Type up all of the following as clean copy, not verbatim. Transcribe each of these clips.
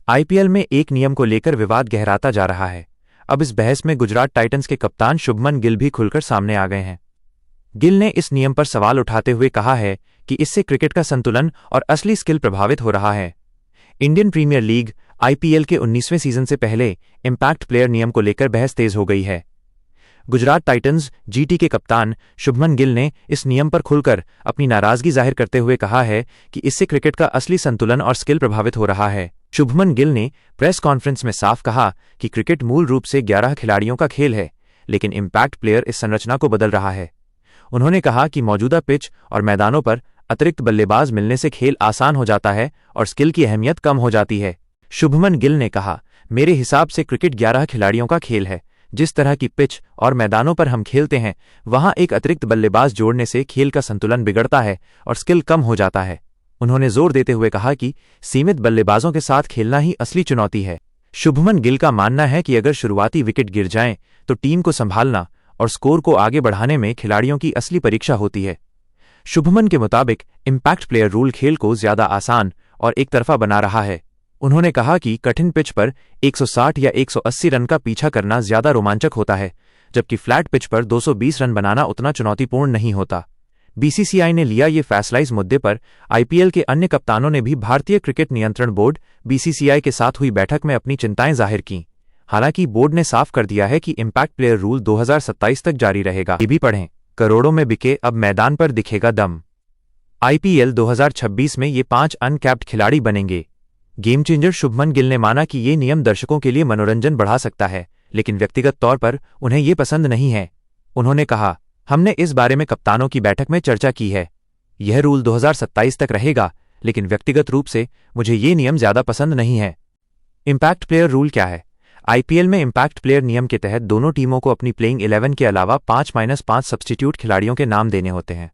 IPL में एक नियम को लेकर विवाद गहराता जा रहा है। अब इस बहस में गुजरात टाइटंस के कप्तान शुभमन गिल भी खुलकर सामने आ गए हैं। गिल ने इस नियम पर सवाल उठाते हुए कहा है कि इससे क्रिकेट का संतुलन और असली स्किल प्रभावित हो रहा है। इंडियन प्रीमियर लीग आईपीएल के 19वें सीजन से पहले इम्पैक्ट प्लेयर नियम को लेकर बहस तेज हो गई है। गुजरात टाइटंस जीटी के कप्तान शुभमन गिल ने इस नियम पर खुलकर अपनी नाराजगी जाहिर करते हुए कहा है कि इससे क्रिकेट का असली संतुलन और स्किल प्रभावित हो रहा है। शुभमन गिल ने प्रेस कॉन्फ्रेंस में साफ कहा कि क्रिकेट मूल रूप से 11 खिलाड़ियों का खेल है, लेकिन इम्पैक्ट प्लेयर इस संरचना को बदल रहा है। उन्होंने कहा कि मौजूदा पिच और मैदानों पर अतिरिक्त बल्लेबाज मिलने से खेल आसान हो जाता है और स्किल की अहमियत कम हो जाती है। शुभमन गिल ने कहा, मेरे हिसाब से क्रिकेट 11 खिलाड़ियों का खेल है। जिस तरह की पिच और मैदानों पर हम खेलते हैं, वहां एक अतिरिक्त बल्लेबाज जोड़ने से खेल का संतुलन बिगड़ता है और स्किल कम हो जाता है। उन्होंने जोर देते हुए कहा कि सीमित बल्लेबाजों के साथ खेलना ही असली चुनौती है। शुभमन गिल का मानना है कि अगर शुरुआती विकेट गिर जाएं, तो टीम को संभालना और स्कोर को आगे बढ़ाने में खिलाड़ियों की असली परीक्षा होती है। शुभमन के मुताबिक इम्पैक्ट प्लेयर रूल खेल को ज्यादा आसान और एक तरफा बना रहा है। उन्होंने कहा कि कठिन पिच पर 160 या 180 रन का पीछा करना ज्यादा रोमांचक होता है, जबकि फ्लैट पिच पर 220 रन बनाना उतना चुनौतीपूर्ण नहीं होता। बीसीसीआई ने लिया ये फैसला। इस मुद्दे पर आईपीएल के अन्य कप्तानों ने भी भारतीय क्रिकेट नियंत्रण बोर्ड बीसीसीआई के साथ हुई बैठक में अपनी चिंताएं जाहिर की। हालांकि बोर्ड ने साफ कर दिया है कि इम्पैक्ट प्लेयर रूल 2027 तक जारी रहेगा। ये भी पढ़ें, करोड़ों में बिके, अब मैदान पर दिखेगा दम। आईपीएल 2026 में ये 5 अनकैप्ड खिलाड़ी बनेंगे। गेम चेंजर शुभमन गिल ने माना कि ये नियम दर्शकों के लिए मनोरंजन बढ़ा सकता है, लेकिन व्यक्तिगत तौर पर उन्हें ये पसंद नहीं है। उन्होंने कहा, हमने इस बारे में कप्तानों की बैठक में चर्चा की है। यह रूल 2027 तक रहेगा, लेकिन व्यक्तिगत रूप से मुझे ये नियम ज्यादा पसंद नहीं है। इम्पैक्ट प्लेयर रूल क्या है? आईपीएल में इम्पैक्ट प्लेयर नियम के तहत दोनों टीमों को अपनी प्लेइंग 11 के अलावा 5-5 सब्स्टिट्यूट खिलाड़ियों के नाम देने होते हैं।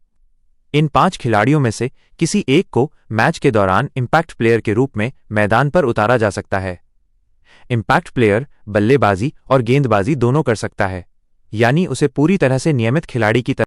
इन 5 खिलाड़ियों में से किसी एक को मैच के दौरान इम्पैक्ट प्लेयर के रूप में मैदान पर उतारा जा सकता है। इम्पैक्ट प्लेयर बल्लेबाजी और गेंदबाजी दोनों कर सकता है, यानी उसे पूरी तरह से नियमित खिलाड़ी की तरह